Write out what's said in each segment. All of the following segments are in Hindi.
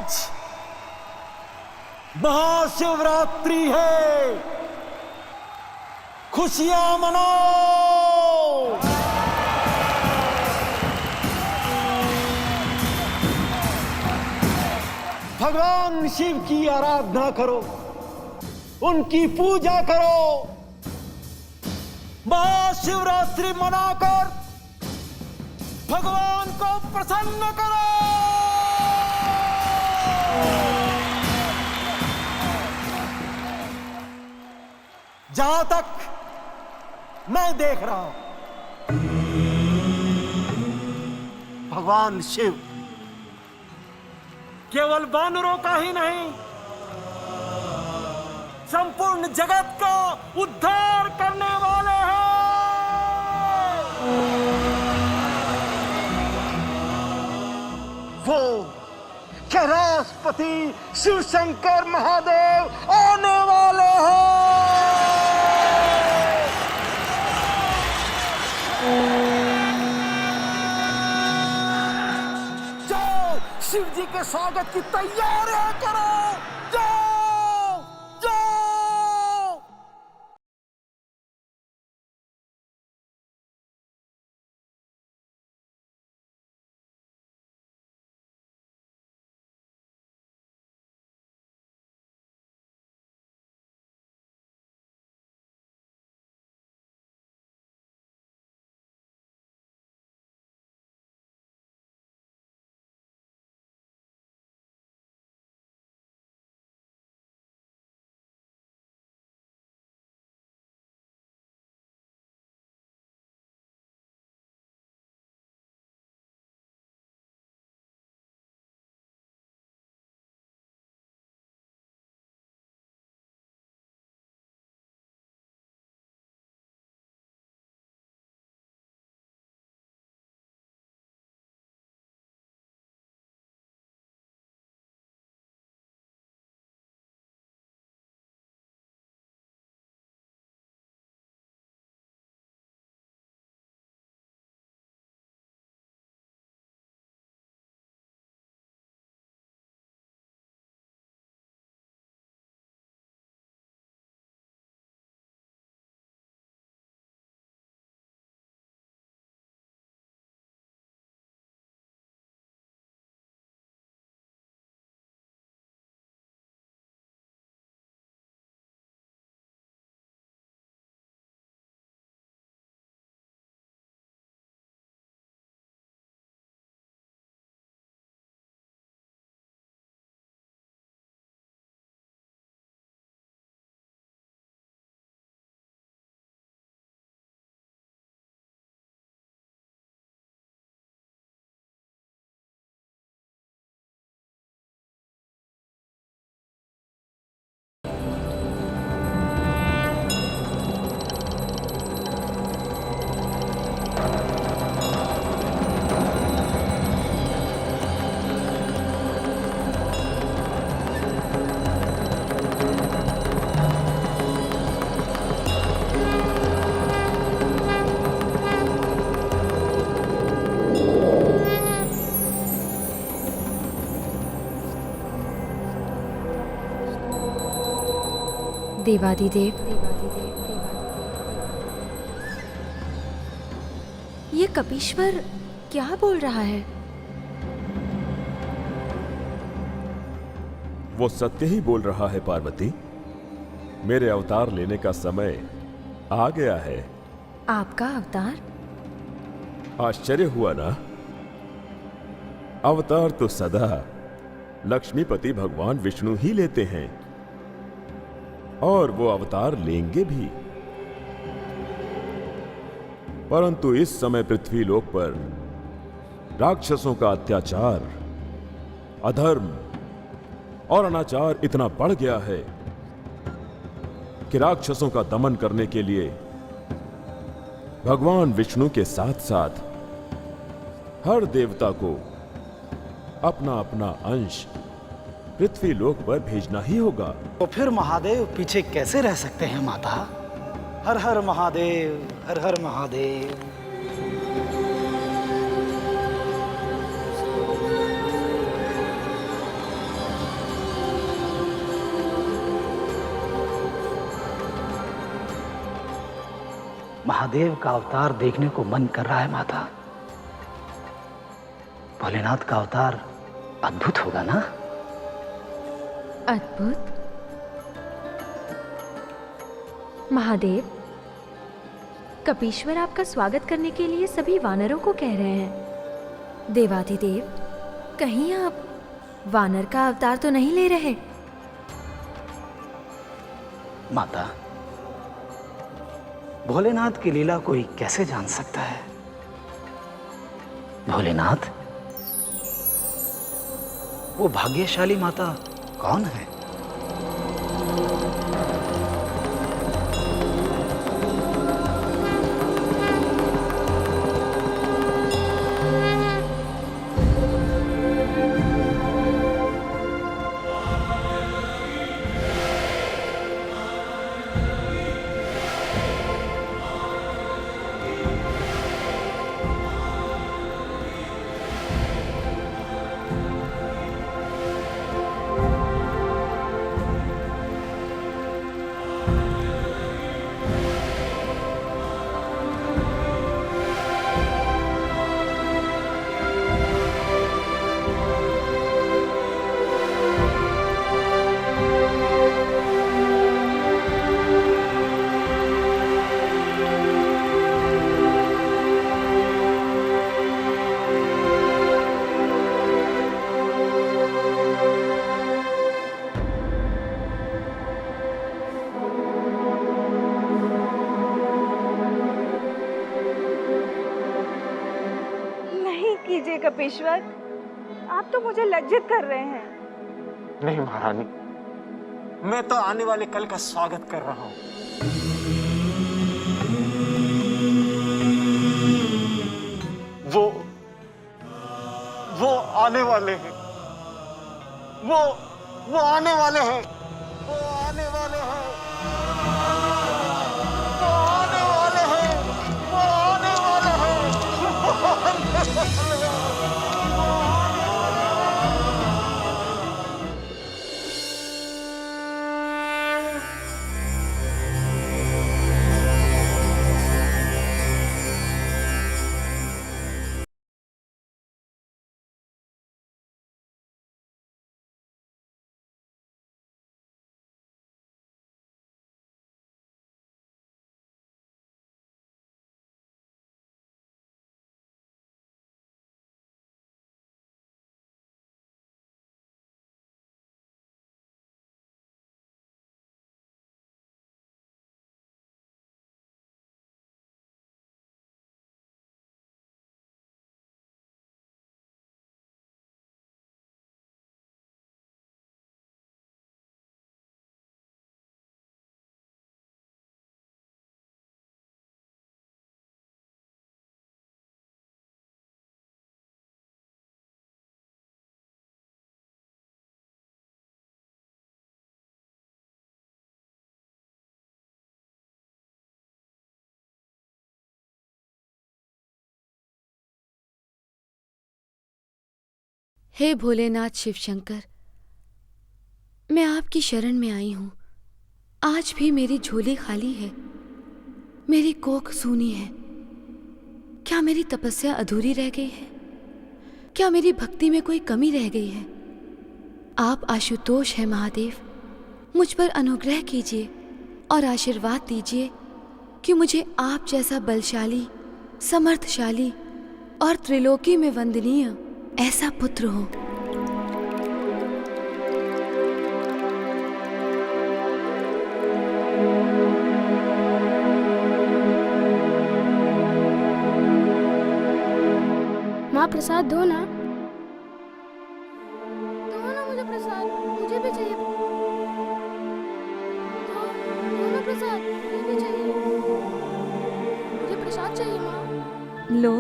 आज महाशिवरात्रि है, खुशियां मनाओ। भगवान शिव की आराधना करो, उनकी पूजा करो, महाशिवरात्रि मनाकर भगवान को प्रसन्न करो। जहां तक मैं देख रहा हूं, भगवान शिव केवल वानरों का ही नहीं, संपूर्ण जगत का उद्धार करने वाले हैं। वो कैलाशपति शिव शंकर महादेव आने वाले हैं। जाओ शिव जी के स्वागत की तैयारी करो। जाओ जाओ। देवादिदेव, ये कपीश्वर क्या बोल रहा है? वो सत्य ही बोल रहा है पार्वती। मेरे अवतार लेने का समय आ गया है। आपका अवतार? आश्चर्य हुआ ना? अवतार तो सदा लक्ष्मीपति भगवान विष्णु ही लेते हैं, और वो अवतार लेंगे भी। परंतु इस समय पृथ्वी लोक पर राक्षसों का अत्याचार, अधर्म और अनाचार इतना बढ़ गया है कि राक्षसों का दमन करने के लिए भगवान विष्णु के साथ साथ हर देवता को अपना अपना अंश पृथ्वी लोक पर भेजना ही होगा। तो फिर महादेव पीछे कैसे रह सकते हैं माता? हर हर महादेव, हर हर महादेव। महादेव का अवतार देखने को मन कर रहा है माता। भोलेनाथ का अवतार अद्भुत होगा ना? अद्भुत? महादेव, कपीश्वर आपका स्वागत करने के लिए सभी वानरों को कह रहे हैं। देवाधिदेव, कहीं आप वानर का अवतार तो नहीं ले रहे? माता, भोलेनाथ की लीला कोई कैसे जान सकता है? भोलेनाथ, वो भाग्यशाली माता कौन है? कीजिए कपीश्वर, आप तो मुझे लज्जित कर रहे हैं। नहीं महारानी, मैं तो आने वाले कल का स्वागत कर रहा हूं। वो आने वाले हैं। वो आने वाले हैं। वो आने वाले हैं। वो आने वाले हैं। वो आने वाले हैं। हे भोलेनाथ शिव शंकर, मैं आपकी शरण में आई हूँ। आज भी मेरी झोली खाली है, मेरी कोख सूनी है। क्या मेरी तपस्या अधूरी रह गई है? क्या मेरी भक्ति में कोई कमी रह गई है? आप आशुतोष हैं महादेव, मुझ पर अनुग्रह कीजिए और आशीर्वाद दीजिए कि मुझे आप जैसा बलशाली, समर्थशाली और त्रिलोकी में वंदनीय ऐसा पुत्र हो। माँ प्रसाद दो ना, मुझे प्रसाद, मुझे भी चाहिए। दो ना प्रसाद, मुझे भी चाहिए। मुझे प्रसाद चाहिए माँ। लो।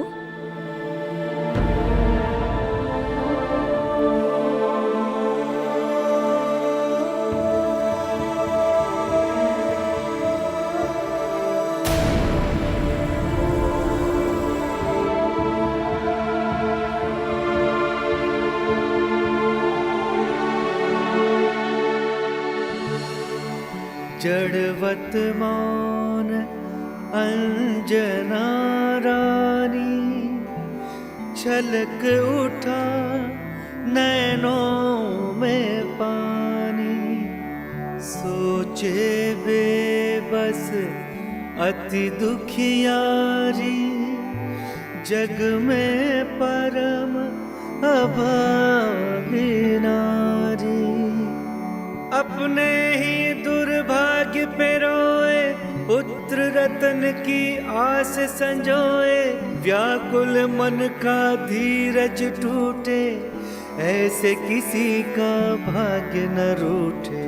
जड़वत मौन अंजना रानी, छलक उठा नैनों में पानी, सोचे बेबस अति दुखियारी, जग में परम अभागी नारी। अपने ही दुर्भाग्य पे रोए, पुत्र रतन की आस संजोए, व्याकुल मन का धीरज टूटे, ऐसे किसी का भाग्य न रूठे।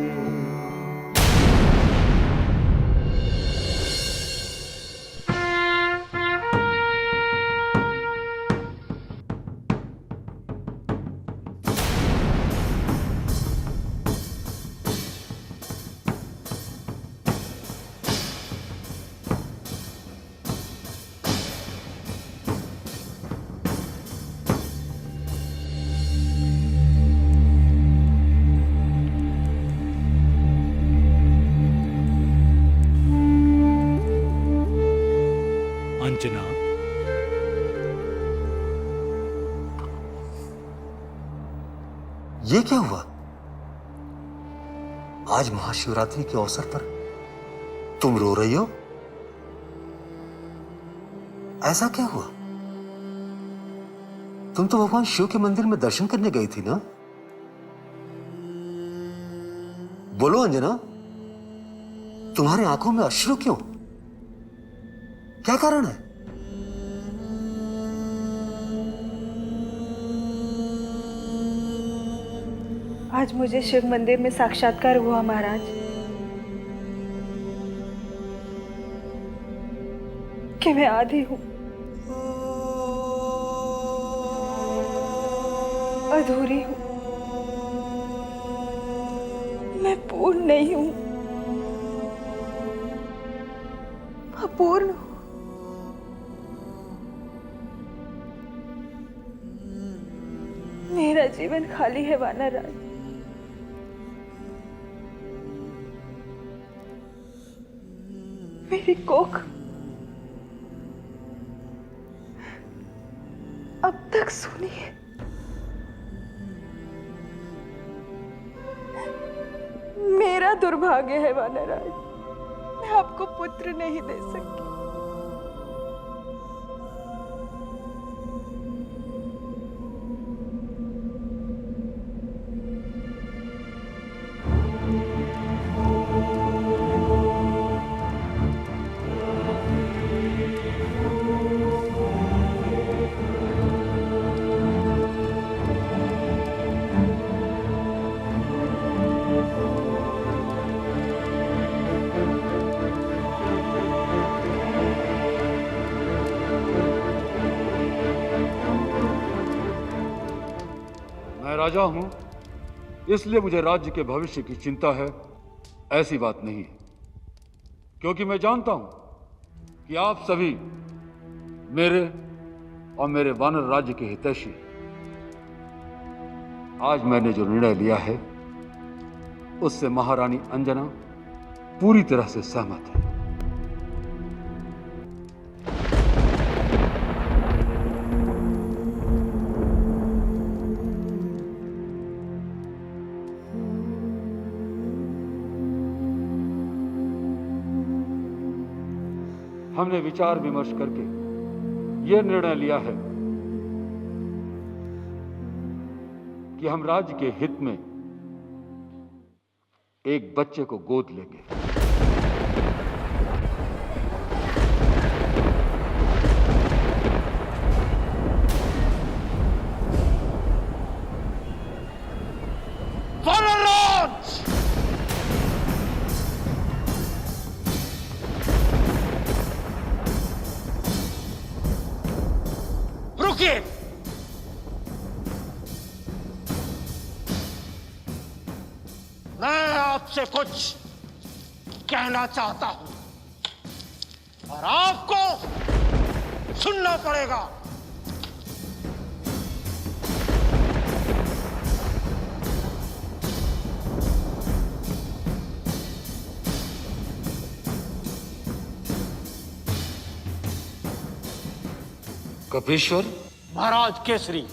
अंजना, ये क्या हुआ? आज महाशिवरात्रि के अवसर पर तुम रो रही हो? ऐसा क्या हुआ? तुम तो भगवान शिव के मंदिर में दर्शन करने गई थी ना? बोलो अंजना, तुम्हारी आंखों में अश्रु क्यों? क्या कारण है? आज मुझे शिव मंदिर में साक्षात्कार हुआ महाराज। कि मैं आधी हूं, अधूरी हूं, मैं पूर्ण नहीं हूं, अपूर्ण हूं। मेरा जीवन खाली है वानरराज। मेरी कोख अब तक सूनी है। मेरा दुर्भाग्य है वानरराज, मैं आपको पुत्र नहीं दे सकी। मैं राजा हूं, इसलिए मुझे राज्य के भविष्य की चिंता है, ऐसी बात नहीं है। क्योंकि मैं जानता हूं कि आप सभी मेरे और मेरे वानर राज्य के हितैषी हैं। आज मैंने जो निर्णय लिया है उससे महारानी अंजना पूरी तरह से सहमत है। हमने विचार विमर्श करके यह निर्णय लिया है कि हम राज्य के हित में एक बच्चे को गोद लेंगे। रुकिए, मैं आपसे कुछ कहना चाहता हूं और आपको सुनना पड़ेगा। कपीश्वर, महाराज केसरी,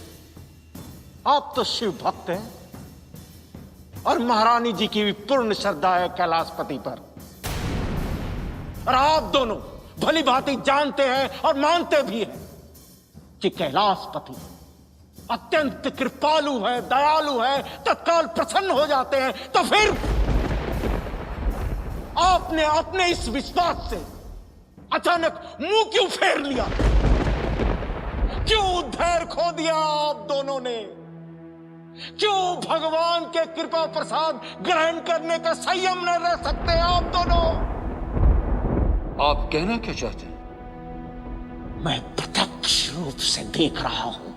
आप तो शिव भक्त हैं और महारानी जी की भी पूर्ण श्रद्धा है कैलाशपति पर। और आप दोनों भली भांति जानते हैं और मानते भी हैं कि कैलाशपति अत्यंत कृपालु है, दयालु है, तत्काल प्रसन्न हो जाते हैं। तो फिर आपने अपने इस विश्वास से अचानक मुंह क्यों फेर लिया? क्यों धैर्य खो दिया आप दोनों ने? क्यों भगवान के कृपा प्रसाद ग्रहण करने का संयम न रह सकते आप दोनों? आप कहना क्या चाहते हैं? मैं प्रत्यक्ष रूप से देख रहा हूं,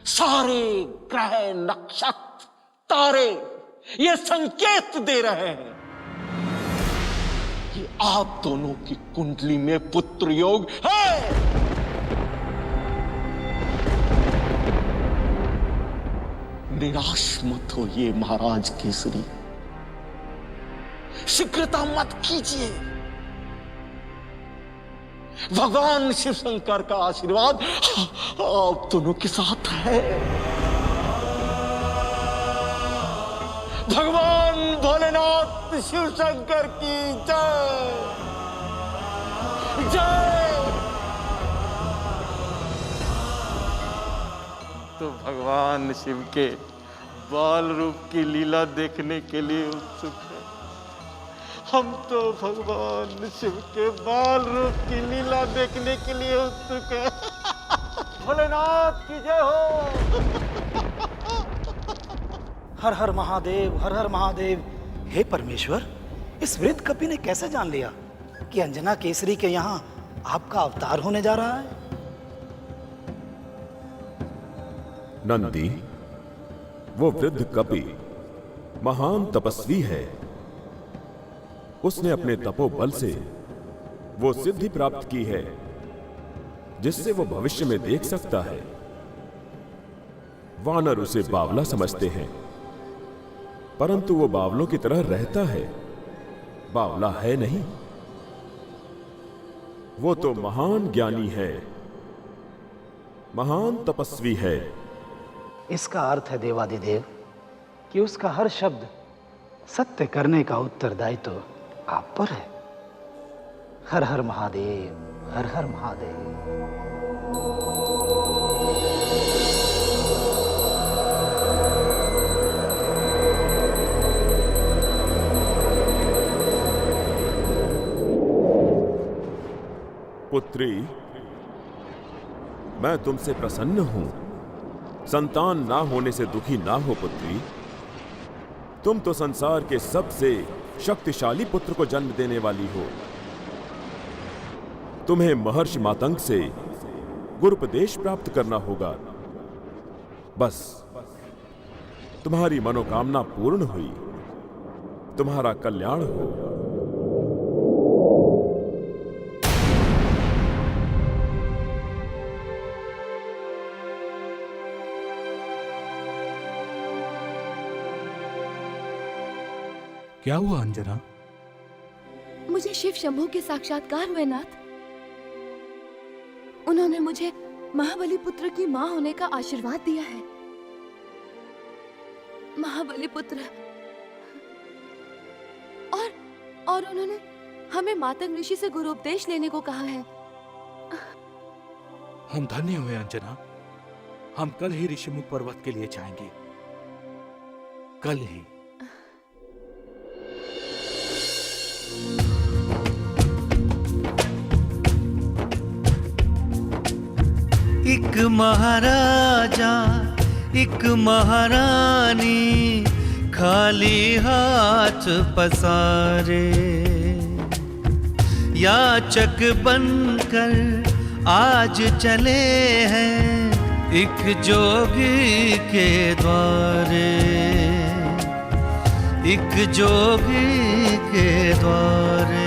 सारे ग्रह, नक्षत्र, तारे ये संकेत दे रहे हैं कि आप दोनों की कुंडली में पुत्र योग है। निराश मत होइए महाराज केसरी, शीघ्रता मत कीजिए। भगवान शिव शंकर का आशीर्वाद आप दोनों के साथ है। भगवान भोलेनाथ शिव शंकर की जय जय। तो भगवान शिव के बाल रूप की लीला देखने के लिए उत्सुक है। हम तो भगवान शिव के बाल रूप की लीला देखने के लिए उत्सुक है। भोलेनाथ की जय हो। हर हर महादेव, हर हर महादेव। हे परमेश्वर, इस वृद्ध कपि ने कैसे जान लिया कि अंजना केसरी के यहाँ आपका अवतार होने जा रहा है? नंदी, वो वृद्ध कपि महान तपस्वी है। उसने अपने तपोबल से वो सिद्धि प्राप्त की है जिससे वो भविष्य में देख सकता है। वानर उसे बावला समझते हैं, परंतु वो बावलों की तरह रहता है, बावला है नहीं। वो तो महान ज्ञानी है, महान तपस्वी है। इसका अर्थ है देवादिदेव कि उसका हर शब्द सत्य करने का उत्तरदायित्व तो आप पर है। हर हर महादेव, हर हर महादेव। पुत्री, मैं तुमसे प्रसन्न हूं। संतान ना होने से दुखी ना हो पुत्री। तुम तो संसार के सबसे शक्तिशाली पुत्र को जन्म देने वाली हो। तुम्हें महर्षि मातंग से गुरुपदेश प्राप्त करना होगा। बस तुम्हारी मनोकामना पूर्ण हुई, तुम्हारा कल्याण हो। क्या हुआ अंजना? मुझे शिव शंभू के साक्षात्कार हुए नाथ। उन्होंने मुझे महाबली पुत्र की मां होने का आशीर्वाद दिया है। महाबली पुत्र। और उन्होंने हमें मातंग ऋषि से गुरुपदेश लेने को कहा है। हम धन्य हुए अंजना। हम कल ही ऋषिमुख पर्वत के लिए जाएंगे, कल ही। एक महाराजा एक महारानी खाली हाथ पसारे, याचक बनकर आज चले हैं एक जोगी के द्वारे, एक जोगी के द्वारे।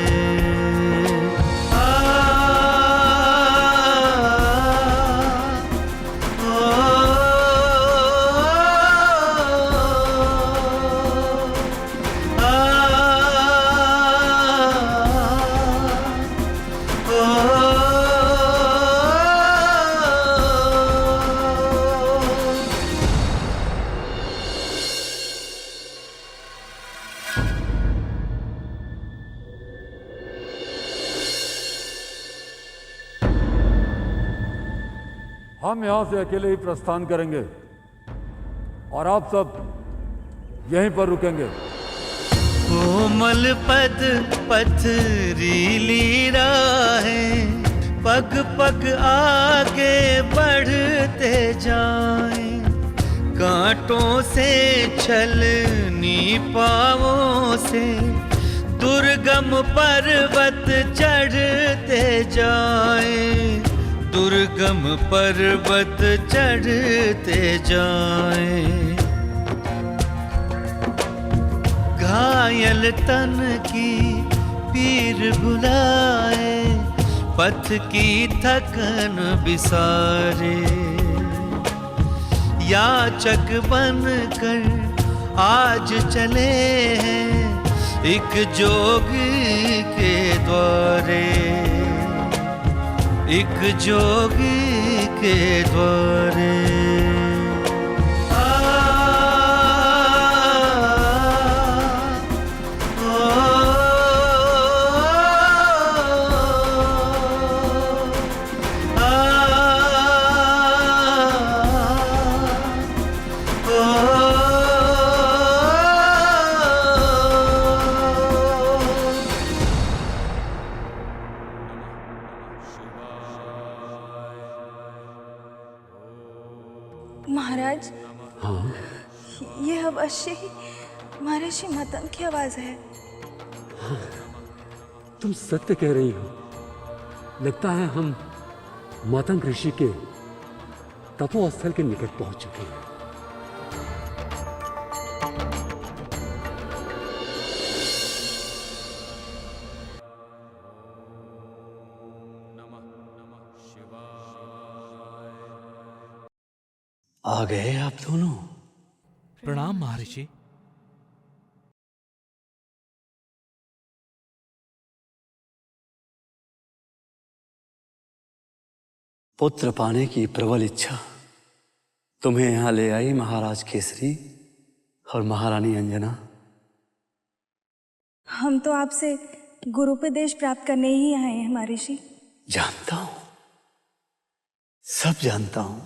हम यहां से अकेले ही प्रस्थान करेंगे और आप सब यहीं पर रुकेंगे। कोमल पद पथरीली राहें पग पग आगे बढ़ते जाएं, कांटों से छलनी पाँवों से दुर्गम पर्वत चढ़ते जाएं, दुर्गम पर्वत चढ़ते जाएं। घायल तन की पीर भुलाए, पथ की थकन बिसारे, याचक बन कर आज चले हैं एक जोगी के द्वारे, एक जोगी के द्वारे। महाराज, ये अवश्य ही महर्षि मतंग की आवाज है। तुम सत्य कह रही हो। लगता है हम मतंग ऋषि के तपोस्थल के निकट पहुंच चुके हैं। आ गए आप दोनों। प्रणाम महर्षि। पुत्र पाने की प्रबल इच्छा तुम्हें यहां ले आई महाराज केसरी और महारानी अंजना। हम तो आपसे गुरुपदेश प्राप्त करने ही आए हैं महर्षि। जानता हूं, सब जानता हूं।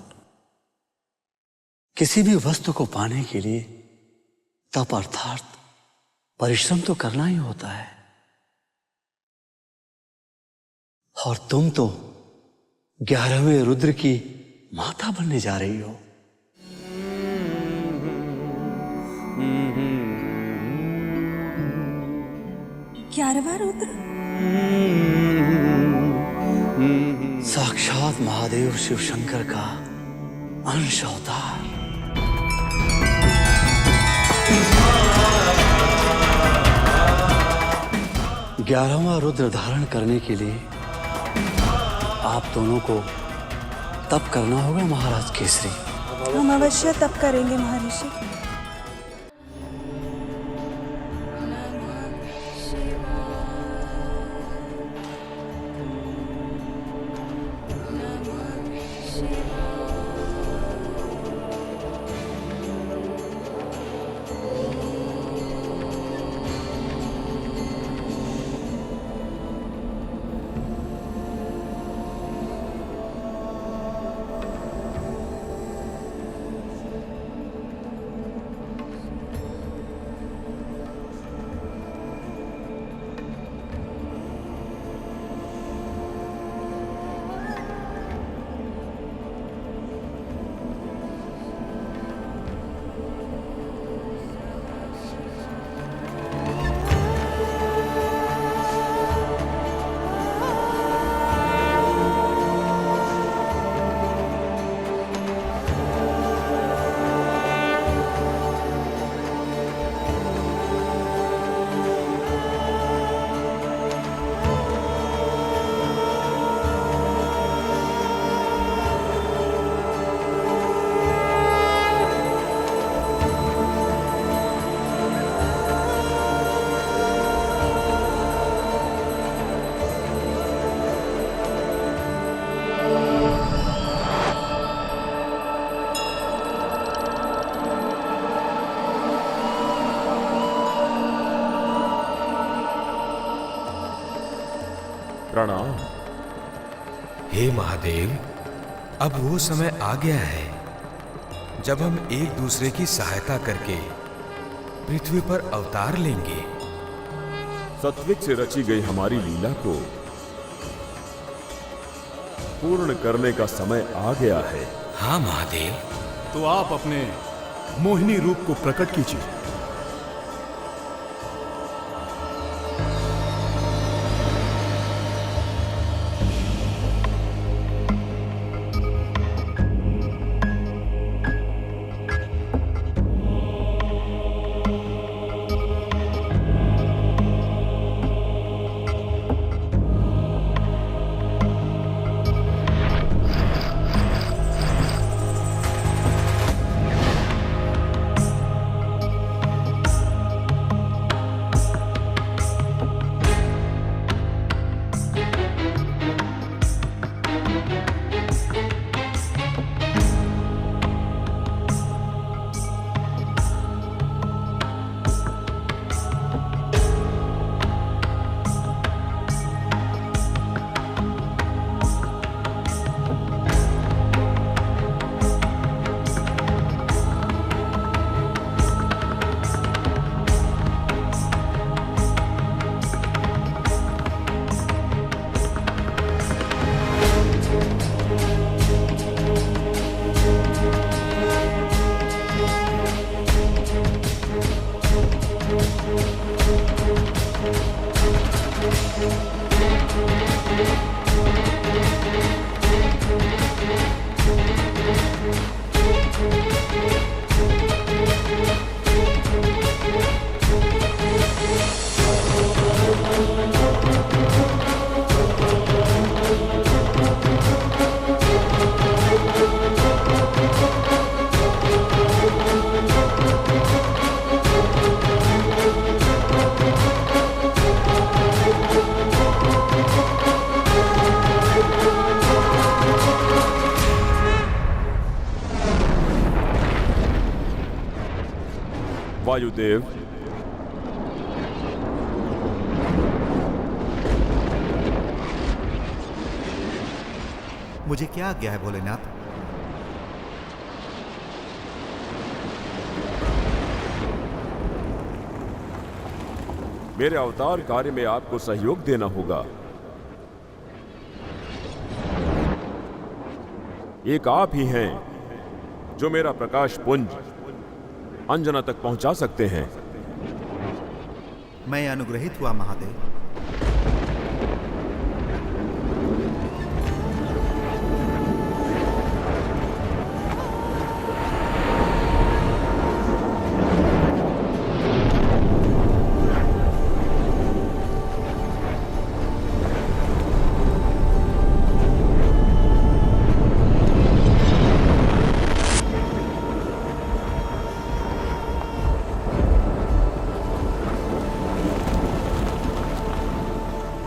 किसी भी वस्तु को पाने के लिए तप अर्थात परिश्रम तो करना ही होता है, और तुम तो 11वें रुद्र की माता बनने जा रही हो। ग्यारहवां रुद्र? साक्षात महादेव शिव शंकर का अंश अवतार। ग्यारहवां रुद्र धारण करने के लिए आप दोनों को तप करना होगा महाराज केसरी। हम अवश्य तप करेंगे महर्षि। प्रणाम। हे महादेव, अब वो समय आ गया है जब हम एक दूसरे की सहायता करके पृथ्वी पर अवतार लेंगे। सत्विक से रची गई हमारी लीला को पूर्ण करने का समय आ गया है। हाँ महादेव। तो आप अपने मोहिनी रूप को प्रकट कीजिए। वायुदेव, मुझे क्या आज्ञा है भोलेनाथ? मेरे अवतार कार्य में आपको सहयोग देना होगा। एक आप ही हैं जो मेरा प्रकाश पुंज अंजना तक पहुंचा सकते हैं। मैं अनुग्रहित हुआ महादेव।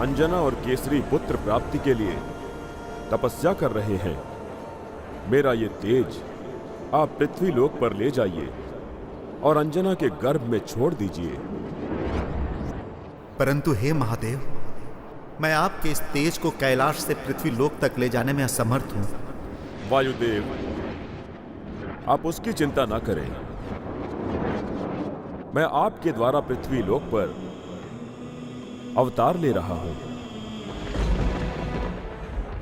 अंजना और केसरी पुत्र प्राप्ति के लिए तपस्या कर रहे हैं। मेरा ये तेज आप पृथ्वी लोक पर ले जाइए और अंजना के गर्भ में छोड़ दीजिए। परंतु हे महादेव, मैं आपके इस तेज को कैलाश से पृथ्वी लोक तक ले जाने में असमर्थ हूं। वायुदेव, आप उसकी चिंता ना करें। मैं आपके द्वारा पृथ्वी लोक पर अवतार ले रहा हूं।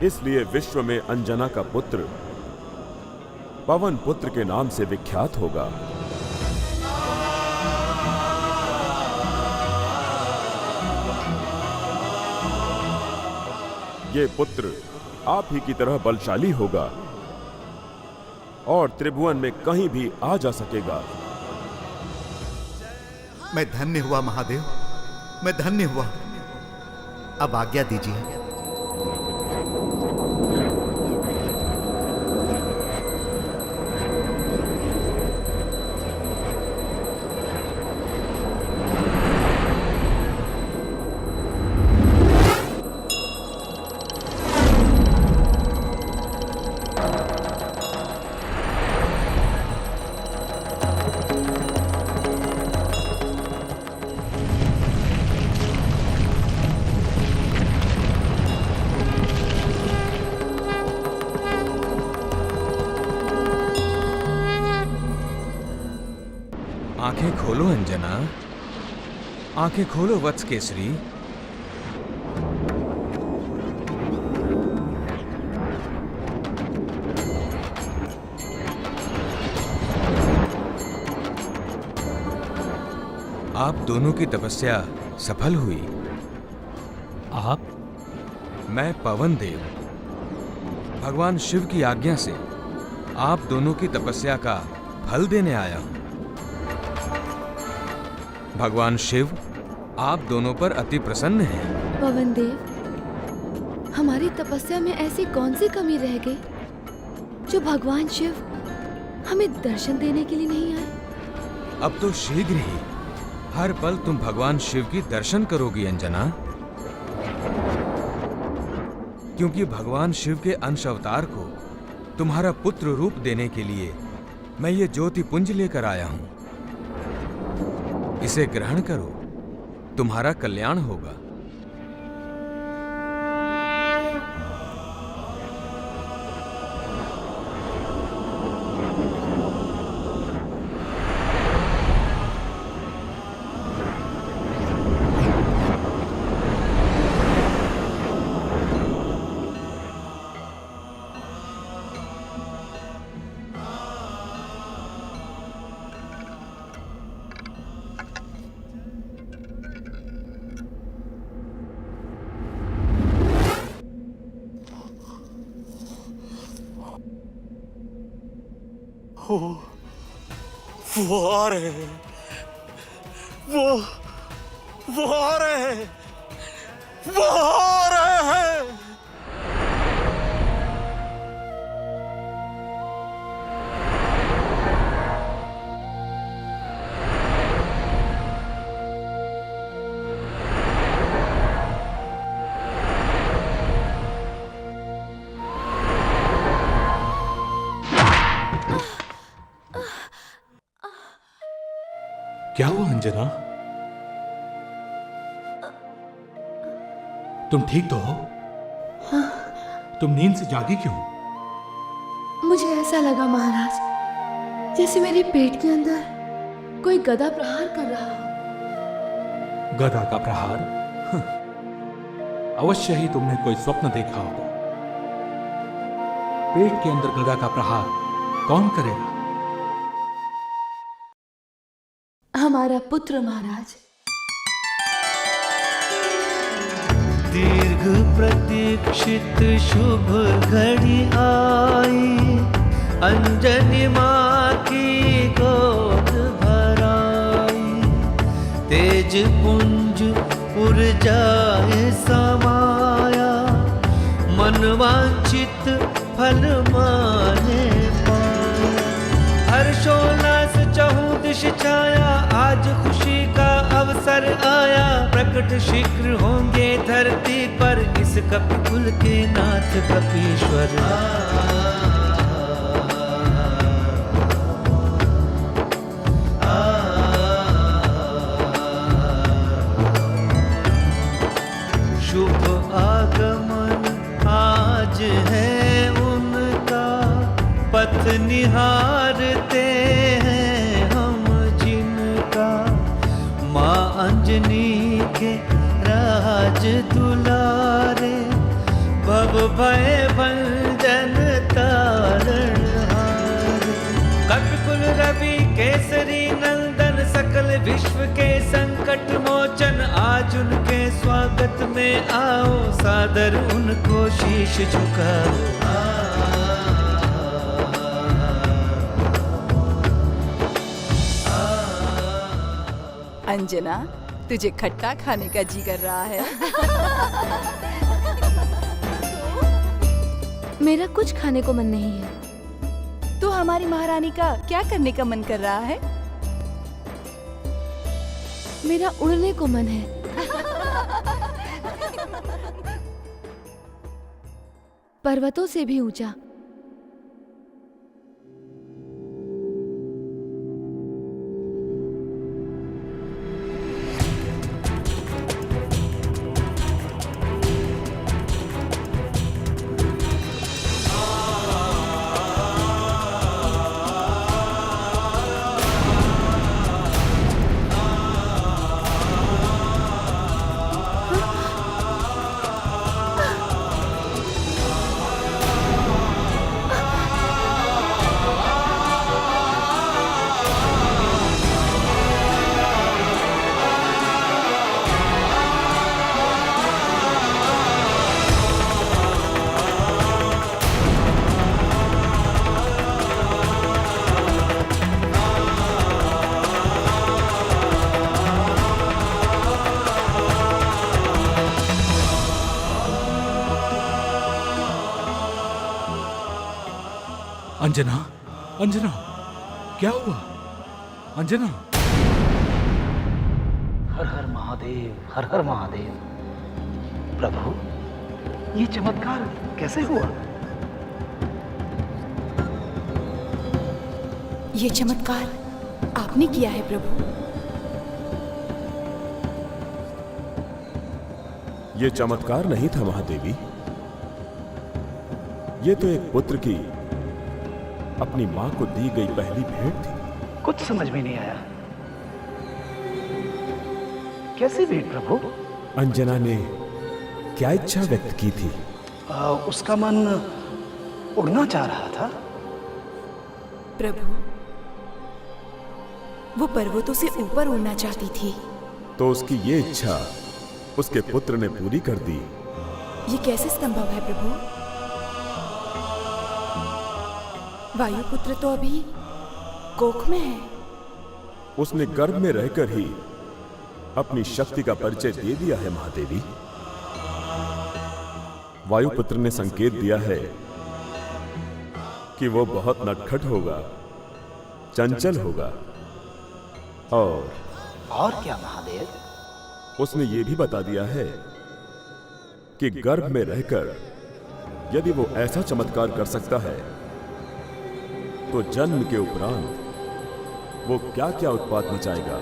इसलिए विश्व में अंजना का पुत्र पवन पुत्र के नाम से विख्यात होगा। ये पुत्र आप ही की तरह बलशाली होगा और त्रिभुवन में कहीं भी आ जा सकेगा। मैं धन्य हुआ महादेव, मैं धन्य हुआ। अब आज्ञा दीजिए। आंखें खोलो अंजना, आंखें खोलो वत्स केसरी। आप दोनों की तपस्या सफल हुई। आप? मैं पवन देव भगवान शिव की आज्ञा से आप दोनों की तपस्या का फल देने आया हूं। भगवान शिव आप दोनों पर अति प्रसन्न हैं। पवन देव, हमारी तपस्या में ऐसी कौन सी कमी रह गई जो भगवान शिव हमें दर्शन देने के लिए नहीं आए? अब तो शीघ्र ही हर पल तुम भगवान शिव की दर्शन करोगी अंजना, क्योंकि भगवान शिव के अंश अवतार को तुम्हारा पुत्र रूप देने के लिए मैं ये ज्योति पुंज लेकर आया हूं। इसे ग्रहण करो, तुम्हारा कल्याण होगा। वो आ रहे हैं, वो आ रहे हैं, वो आ रहे हैं। क्या हुआ अंजना? तुम ठीक तो हो? हाँ। तुम नींद से जागी क्यों? मुझे ऐसा लगा महाराज, जैसे मेरे पेट के अंदर कोई गदा प्रहार कर रहा हो। गदा का प्रहार? अवश्य ही तुमने कोई स्वप्न देखा होगा। पेट के अंदर गदा का प्रहार कौन करेगा? हमारा पुत्र महाराज। दीर्घ प्रतीक्षित शुभ घड़ी आई, अंजनी माँ की गोद भराई। तेज पुंज ऊर्जाए समाया, मन वांछित फल माने पाया। हर्षोल्लास चहुं दिश छाया, आज खुशी का अवसर आया। प्रकट शीघ्र होंगे धरती पर इस कपिकुल के नाथ कपीश्वर। शुभ आगमन आज है उनका, पथ निहारते हैं हम जिनका। माँ अंजनी के राज दुलारे, भव भय भंजन तारण हारे। कपिकुल रवि केसरी नंदन, सकल विश्व के संकट मोचन। आज उनके स्वागत में आओ, सादर उनको शीश झुकाओ। अंजना, तुझे खट्टा खाने का जी कर रहा है? मेरा कुछ खाने को मन नहीं है। तो हमारी महारानी का क्या करने का मन कर रहा है? मेरा उड़ने को मन है। पर्वतों से भी ऊंचा। अंजना, अंजना, क्या हुआ? अंजना। हर हर महादेव, हर हर महादेव। प्रभु, ये चमत्कार कैसे हुआ? ये चमत्कार आपने किया है प्रभु। ये चमत्कार नहीं था महादेवी, ये तो एक पुत्र की अपनी मां को दी गई पहली भेंट थी। कुछ समझ में नहीं आया। कैसी भेंट प्रभु? अंजना ने क्या इच्छा व्यक्त की थी? उसका मन उड़ना चाह रहा था। प्रभु, वो पर्वतों से ऊपर उड़ना चाहती थी। तो उसकी ये इच्छा उसके पुत्र ने पूरी कर दी। ये कैसे संभव है प्रभु? वायुपुत्र तो अभी कोख में है। उसने गर्भ में रहकर ही अपनी शक्ति का परिचय दे दिया है महादेवी। वायुपुत्र ने संकेत दिया है कि वो बहुत नटखट होगा, चंचल होगा और क्या महादेव? उसने ये भी बता दिया है कि गर्भ में रहकर यदि वो ऐसा चमत्कार कर सकता है तो जन्म के उपरांत वो क्या क्या उत्पात मचाएगा।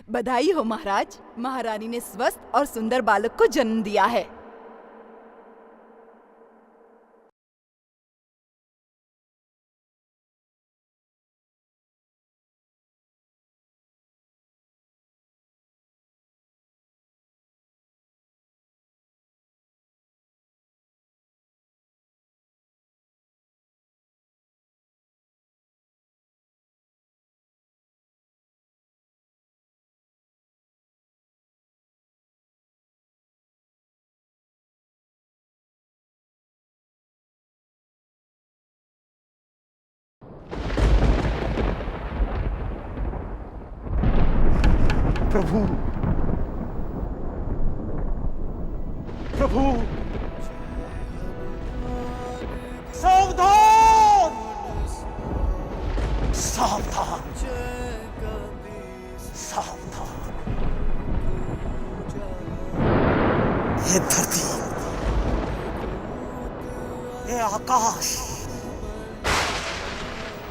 बधाई हो महाराज, महारानी ने स्वस्थ और सुंदर बालक को जन्म दिया है। प्रभु प्रभु सावधान सावधान सावधान। ये धरती, ये आकाश,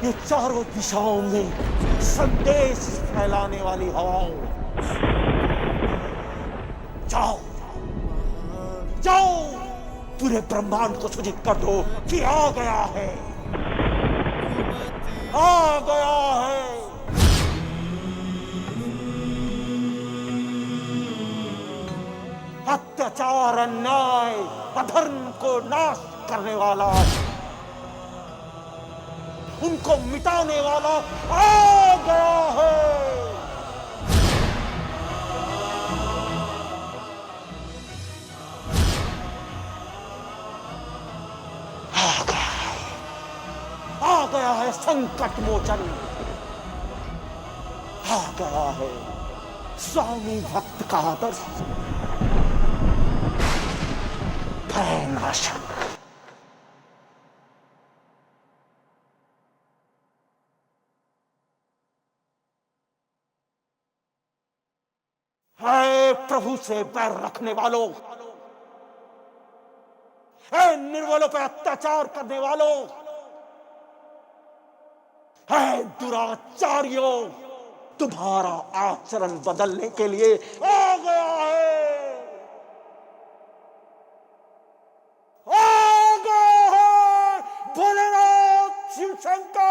ये चारों दिशाओं में संदेश फैलाने वाली हवाओं, जाओ जाओ पूरे ब्रह्मांड को सूचित कर दो कि आ गया है, आ गया है। अत्याचार, अन्याय, अधर्म को नाश करने वाला, उनको मिटाने वाला आ गया है। आ गया है संकट मोचन, आ गया है स्वामी भक्त का आदर्श, भयनाशक। है प्रभु से बैर रखने वालों, है निर्बलों पर अत्याचार करने वालों, है दुराचारियों, तुम्हारा आचरण बदलने के लिए आ गया है, आ गया है भोलेनाथ शिव शंकर।